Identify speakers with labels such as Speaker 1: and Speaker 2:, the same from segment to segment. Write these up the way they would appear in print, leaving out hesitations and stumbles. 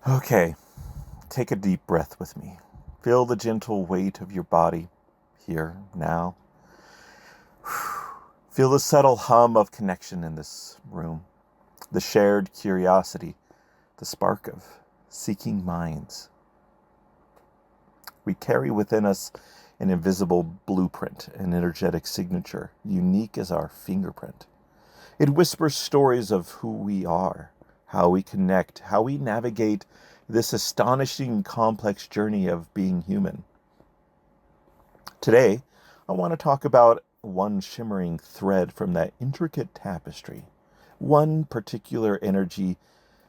Speaker 1: Okay, take a deep breath with me. Feel the gentle weight of your body here, now. Feel the subtle hum of connection in this room, the shared curiosity, the spark of seeking minds. We carry within us an invisible blueprint, an energetic signature, unique as our fingerprint. It whispers stories of who we are, how we connect, how we navigate this astonishing, complex journey of being human. Today, I want to talk about one shimmering thread from that intricate tapestry, one particular energy,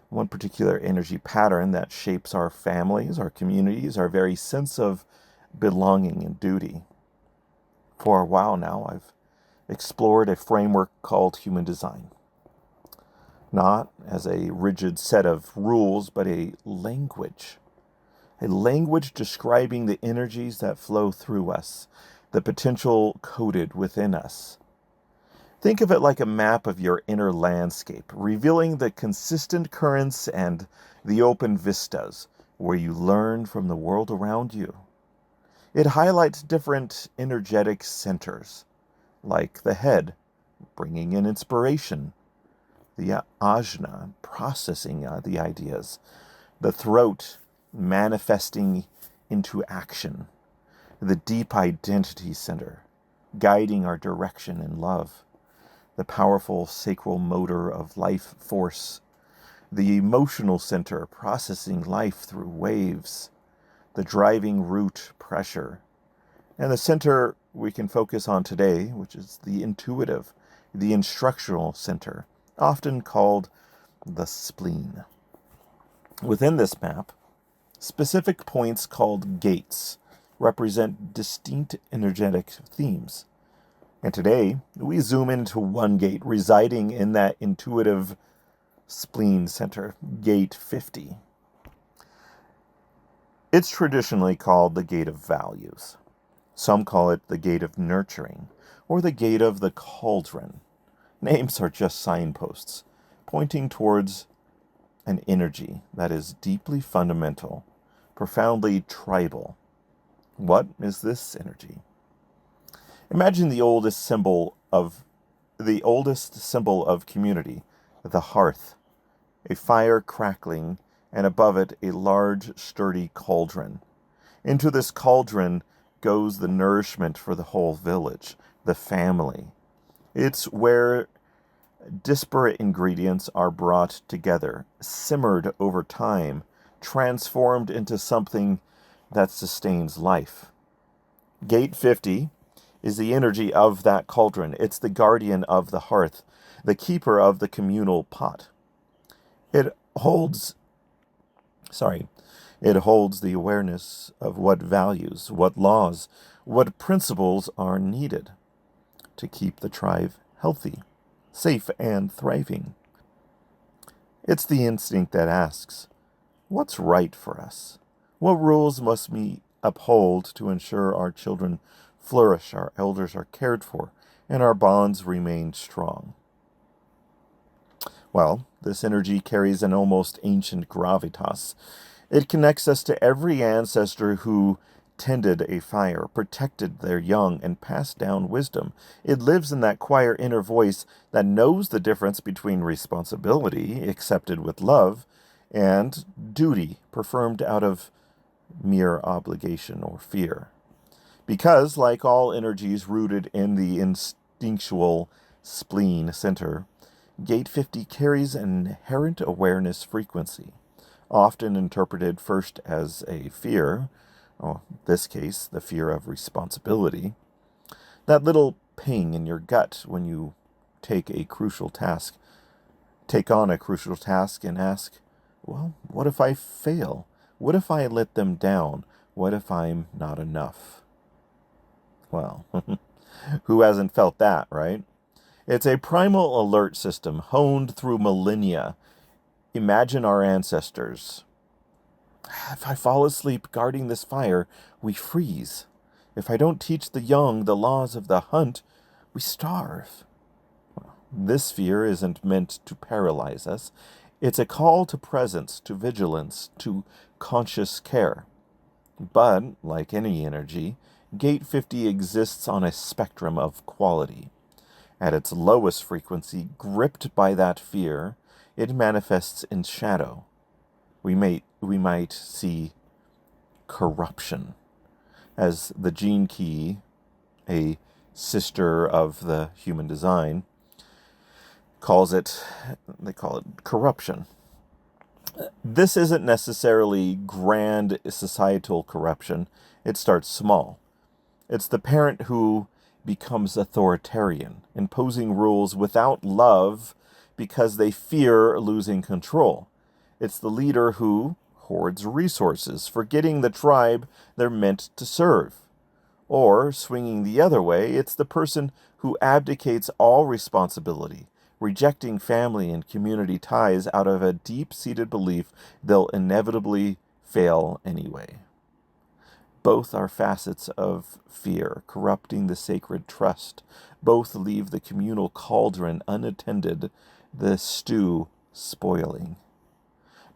Speaker 1: one particular energy pattern that shapes our families, our communities, our very sense of belonging and duty. For a while now, I've explored a framework called human design. Not as a rigid set of rules, but a language describing the energies that flow through us, the potential coded within us. Think of it like a map of your inner landscape, revealing the consistent currents and the open vistas where you learn from the world around you. It highlights different energetic centers, like the head, bringing in inspiration, the ajna, processing the ideas, the throat, manifesting into action, the deep identity center, guiding our direction in love, the powerful sacral motor of life force, the emotional center, processing life through waves, the driving root pressure, and the center we can focus on today, which is the intuitive, the instructional center, often called the spleen. Within this map, specific points called gates represent distinct energetic themes. And today, we zoom into one gate residing in that intuitive spleen center, gate 50. It's traditionally called the gate of values. Some call it the gate of nurturing, or the gate of the cauldron. Names are just signposts, pointing towards an energy that is deeply fundamental, profoundly tribal. What is this energy? Imagine the oldest symbol of community, the hearth, a fire crackling, and above it a large, sturdy cauldron. Into this cauldron goes the nourishment for the whole village, the family. It's where disparate ingredients are brought together, simmered over time, transformed into something that sustains life. Gate 50 is the energy of that cauldron. It's the guardian of the hearth, the keeper of the communal pot. It holds the awareness of what values, what laws, what principles are needed to keep the tribe healthy, safe, and thriving. It's the instinct that asks, what's right for us? What rules must we uphold to ensure our children flourish, our elders are cared for, and our bonds remain strong? Well, this energy carries an almost ancient gravitas. It connects us to every ancestor who tended a fire, protected their young, and passed down wisdom. It lives in that quiet inner voice that knows the difference between responsibility, accepted with love, and duty, performed out of mere obligation or fear. Because, like all energies rooted in the instinctual spleen center, Gate 50 carries an inherent awareness frequency, often interpreted first as a fear, or in this case, the fear of responsibility. That little ping in your gut when you take on a crucial task and ask, well, what if I fail? What if I let them down? What if I'm not enough? Well, who hasn't felt that, right? It's a primal alert system honed through millennia. Imagine our ancestors. If I fall asleep guarding this fire, we freeze. If I don't teach the young the laws of the hunt, we starve. This fear isn't meant to paralyze us. It's a call to presence, to vigilance, to conscious care. But, like any energy, Gate 50 exists on a spectrum of quality. At its lowest frequency, gripped by that fear, it manifests in shadow. We might see corruption, as the gene key, a sister of the human design, calls it. They call it corruption. This isn't necessarily grand societal corruption. It starts small. It's the parent who becomes authoritarian, imposing rules without love because they fear losing control. It's the leader who hoards resources, forgetting the tribe they're meant to serve. Or, swinging the other way, it's the person who abdicates all responsibility, rejecting family and community ties out of a deep-seated belief they'll inevitably fail anyway. Both are facets of fear, corrupting the sacred trust. Both leave the communal cauldron unattended, the stew spoiling.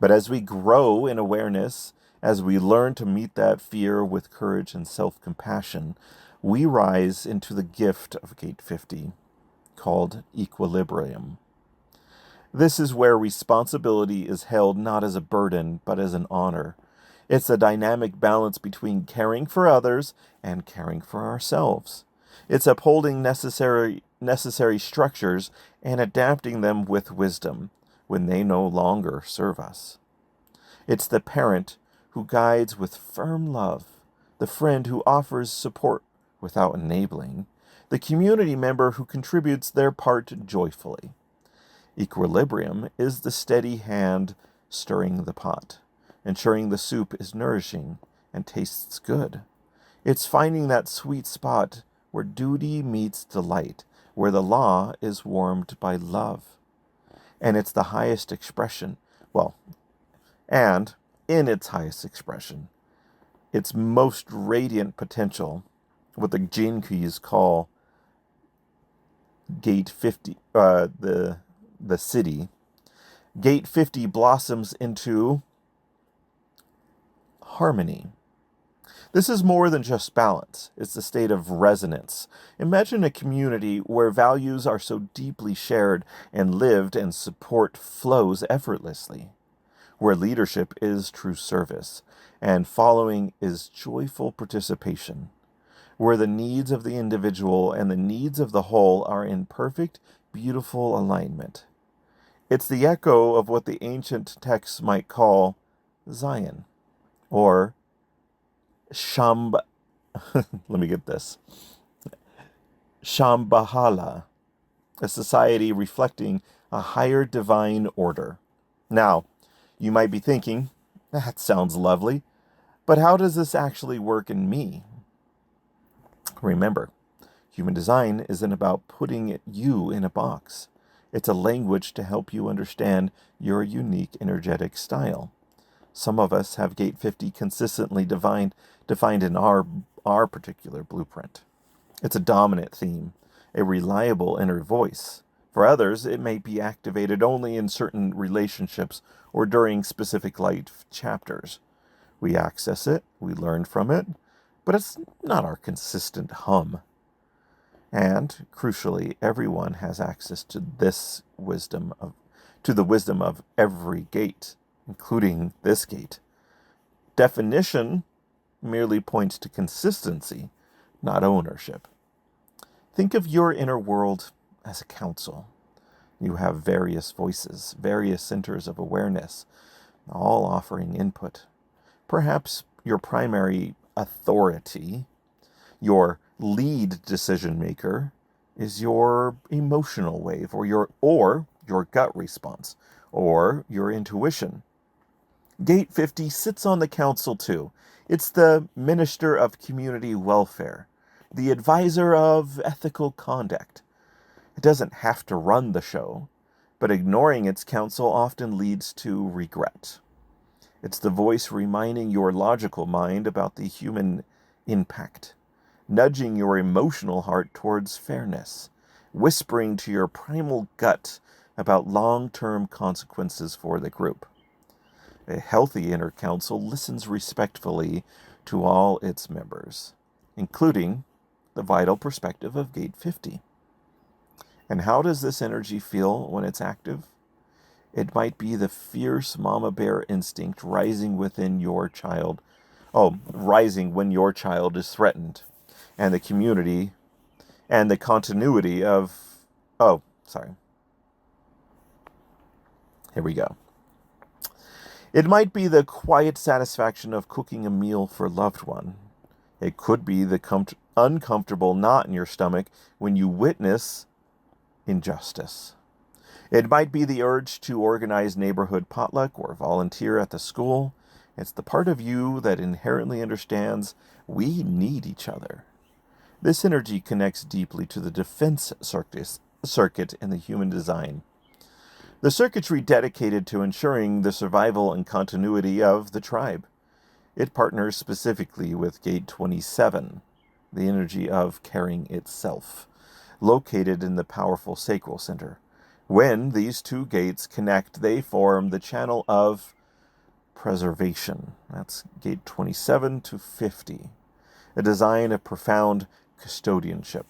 Speaker 1: But as we grow in awareness, as we learn to meet that fear with courage and self-compassion, we rise into the gift of Gate 50, called equilibrium. This is where responsibility is held not as a burden, but as an honor. It's a dynamic balance between caring for others and caring for ourselves. It's upholding necessary structures and adapting them with wisdom when they no longer serve us. It's the parent who guides with firm love, the friend who offers support without enabling, the community member who contributes their part joyfully. Equilibrium is the steady hand stirring the pot, ensuring the soup is nourishing and tastes good. It's finding that sweet spot where duty meets delight, where the law is warmed by love. And it's the highest expression, and in its highest expression, its most radiant potential, what the gene keys call Gate 50, the city. Gate 50 blossoms into harmony. This is more than just balance. It's the state of resonance. Imagine a community where values are so deeply shared and lived and support flows effortlessly, where leadership is true service and following is joyful participation, where the needs of the individual and the needs of the whole are in perfect, beautiful alignment. It's the echo of what the ancient texts might call Zion, or let me get this. Shambhala, a society reflecting a higher divine order. Now, you might be thinking, that sounds lovely, but how does this actually work in me? Remember, human design isn't about putting you in a box. It's a language to help you understand your unique energetic style. Some of us have Gate 50 consistently defined in our particular blueprint. It's a dominant theme, a reliable inner voice. For others, it may be activated only in certain relationships or during specific life chapters. We access it, we learn from it, but it's not our consistent hum. And, crucially, everyone has access to the wisdom of every gate, including this gate. Definition merely points to consistency, not ownership. Think of your inner world as a council. You have various voices, various centers of awareness, all offering input. Perhaps your primary authority, your lead decision maker, is your emotional wave or your gut response or your intuition. Gate 50 sits on the council too. It's the minister of community welfare, the advisor of ethical conduct. It doesn't have to run the show, but ignoring its counsel often leads to regret. It's the voice reminding your logical mind about the human impact, nudging your emotional heart towards fairness, whispering to your primal gut about long-term consequences for the group. A healthy inner council listens respectfully to all its members, including the vital perspective of Gate 50. And how does this energy feel when it's active? It might be the fierce mama bear instinct rising within your child. Oh, rising when your child is threatened. And the community and the continuity of... Oh, sorry. Here we go. It might be the quiet satisfaction of cooking a meal for a loved one. It could be the uncomfortable knot in your stomach when you witness injustice. It might be the urge to organize neighborhood potluck or volunteer at the school. It's the part of you that inherently understands we need each other. This energy connects deeply to the defense circuit in the human design. The circuitry dedicated to ensuring the survival and continuity of the tribe. It partners specifically with Gate 27, the energy of caring itself, located in the powerful sacral center. When these two gates connect, they form the channel of preservation. That's Gate 27 to 50, a design of profound custodianship.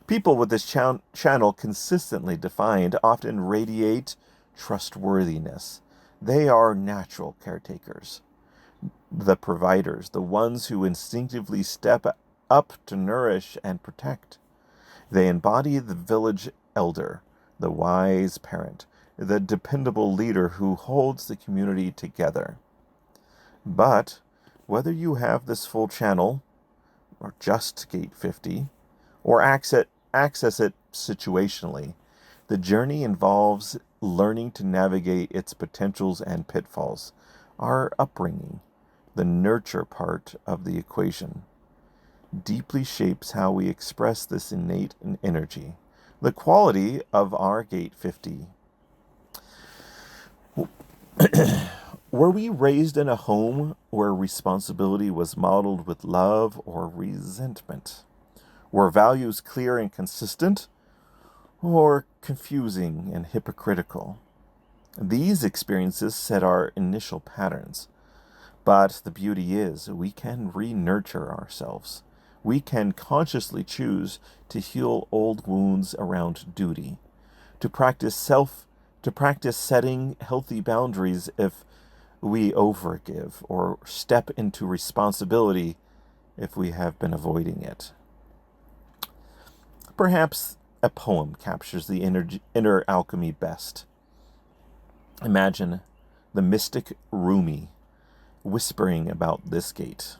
Speaker 1: People with this channel consistently defined often radiate trustworthiness. They are natural caretakers, the providers, the ones who instinctively step up to nourish and protect. They embody the village elder, the wise parent, the dependable leader who holds the community together. But whether you have this full channel, or just Gate 50, or access it situationally, the journey involves learning to navigate its potentials and pitfalls. Our upbringing, the nurture part of the equation, deeply shapes how we express this innate energy. The quality of our Gate 50. Were we raised in a home where responsibility was modeled with love or resentment? Were values clear and consistent, or confusing and hypocritical? These experiences set our initial patterns. But the beauty is, we can re-nurture ourselves. We can consciously choose to heal old wounds around duty, to practice setting healthy boundaries if we overgive, or step into responsibility if we have been avoiding it. Perhaps a poem captures the inner alchemy best. Imagine the mystic Rumi whispering about this gate.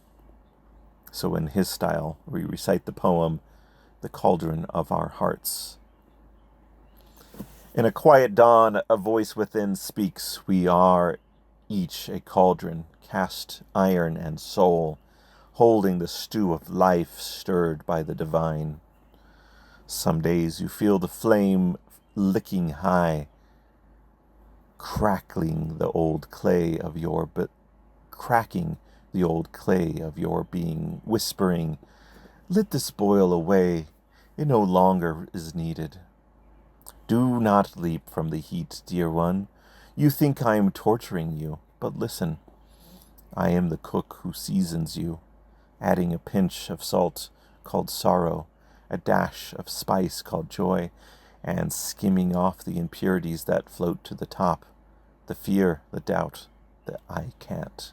Speaker 1: So in his style, we recite the poem, The Cauldron of Our Hearts. In a quiet dawn, a voice within speaks, we are each a cauldron, cast iron and soul, holding the stew of life stirred by the divine. Some days you feel the flame licking high, cracking the old clay of your being, whispering, let this boil away, it no longer is needed. Do not leap from the heat, dear one. You think I am torturing you, but listen. I am the cook who seasons you, adding a pinch of salt called sorrow, a dash of spice called joy, and skimming off the impurities that float to the top, the fear, the doubt, the I can't.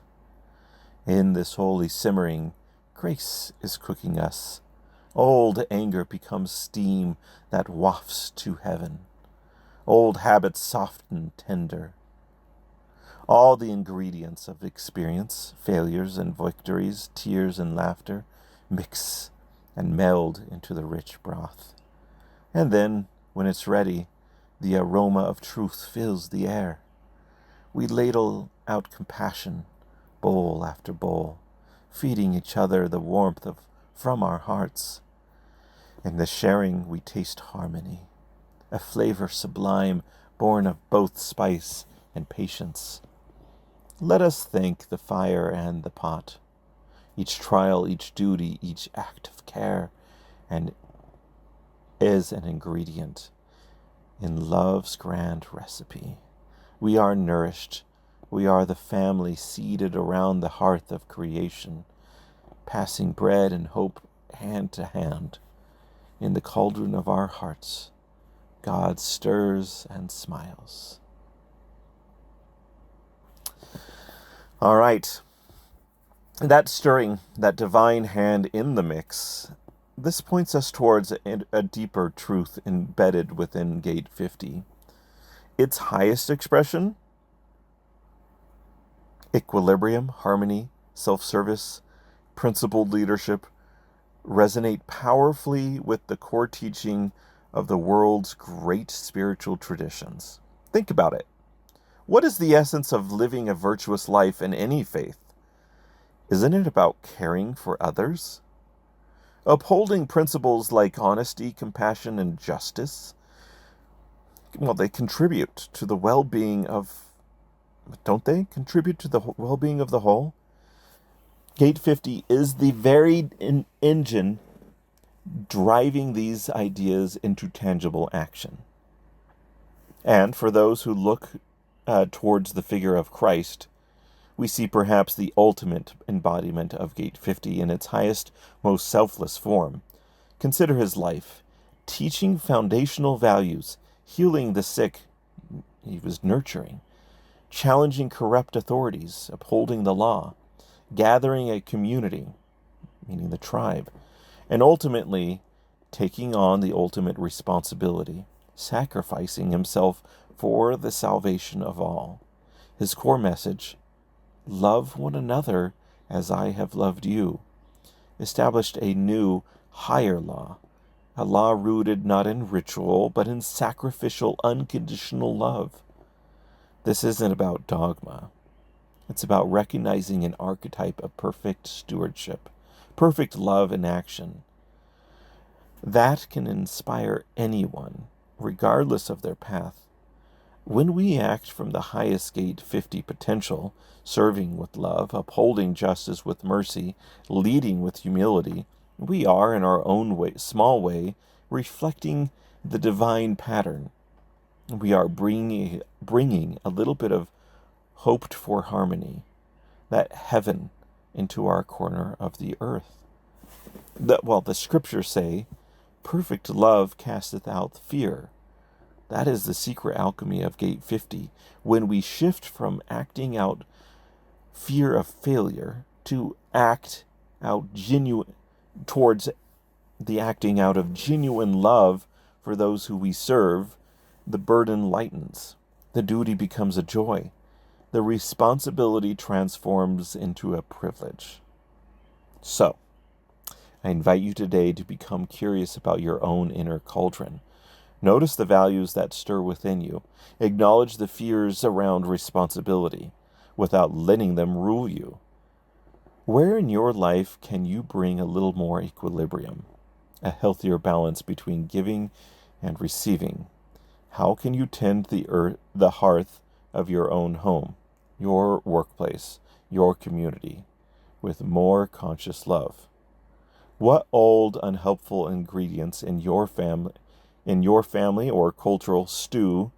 Speaker 1: In this holy simmering, grace is cooking us. Old anger becomes steam that wafts to heaven. Old habits soften tender. All the ingredients of experience, failures and victories, tears and laughter, mix and meld into the rich broth. And then, when it's ready, the aroma of truth fills the air. We ladle out compassion, bowl after bowl, feeding each other the warmth from our hearts. In the sharing we taste harmony, a flavor sublime, born of both spice and patience. Let us thank the fire and the pot, each trial, each duty, each act of care, and is an ingredient in love's grand recipe. We are nourished. We are the family seated around the hearth of creation, passing bread and hope hand to hand. In the cauldron of our hearts, God stirs and smiles. All right. That stirring, that divine hand in the mix, this points us towards a deeper truth embedded within Gate 50. Its highest expression: equilibrium, harmony, self-service, principled leadership, resonate powerfully with the core teaching of the world's great spiritual traditions. Think about it. What is the essence of living a virtuous life in any faith? Isn't it about caring for others? Upholding principles like honesty, compassion, and justice? Well, they contribute to the well-being of... Don't they contribute to the well-being of the whole? Gate 50 is the very engine driving these ideas into tangible action. And for those who look towards the figure of Christ, we see perhaps the ultimate embodiment of Gate 50 in its highest, most selfless form. Consider his life, teaching foundational values, healing the sick he was nurturing, challenging corrupt authorities, upholding the law, gathering a community, meaning the tribe, and ultimately taking on the ultimate responsibility, sacrificing himself for the salvation of all. His core message: love one another as I have loved you, established a new, higher law, a law rooted not in ritual, but in sacrificial, unconditional love. This isn't about dogma. It's about recognizing an archetype of perfect stewardship, perfect love in action. That can inspire anyone, regardless of their path. When we act from the highest Gate 50 potential, serving with love, upholding justice with mercy, leading with humility, we are, in our own way, small way, reflecting the divine pattern. We are bringing a little bit of hoped-for harmony, that heaven, into our corner of the earth. The scriptures say, perfect love casteth out fear. That is the secret alchemy of Gate 50. When we shift from acting out fear of failure to act out towards the acting out of genuine love for those who we serve, the burden lightens. The duty becomes a joy. The responsibility transforms into a privilege. So, I invite you today to become curious about your own inner cauldron. Notice the values that stir within you. Acknowledge the fears around responsibility without letting them rule you. Where in your life can you bring a little more equilibrium, a healthier balance between giving and receiving? How can you tend the hearth of your own home, your workplace, your community, with more conscious love? What old, unhelpful ingredients in your family or cultural stew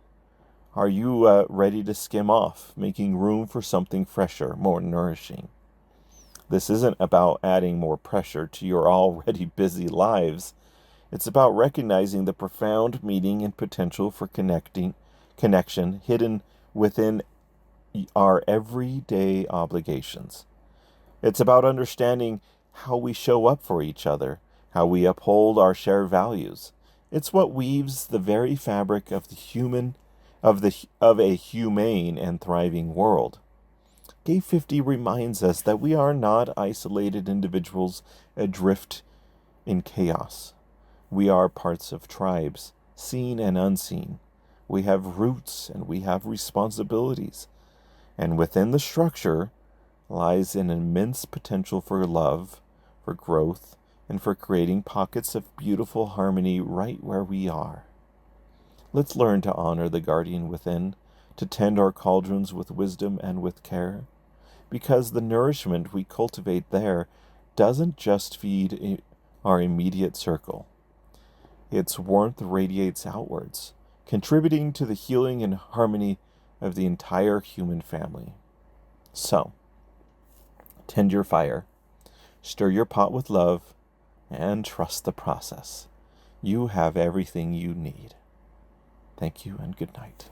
Speaker 1: are you ready to skim off, making room for something fresher, more nourishing? This isn't about adding more pressure to your already busy lives. It's about recognizing the profound meaning and potential for connection hidden within our everyday obligations. It's about understanding how we show up for each other, how we uphold our shared values. It's what weaves the very fabric of a humane and thriving world. Gate 50 reminds us that we are not isolated individuals adrift in chaos. We are parts of tribes, seen and unseen. We have roots and we have responsibilities. And within the structure lies an immense potential for love, for growth, and for creating pockets of beautiful harmony right where we are. Let's learn to honor the guardian within, to tend our cauldrons with wisdom and with care, because the nourishment we cultivate there doesn't just feed our immediate circle. Its warmth radiates outwards, contributing to the healing and harmony of the entire human family. So, tend your fire, stir your pot with love, and trust the process. You have everything you need. Thank you and good night.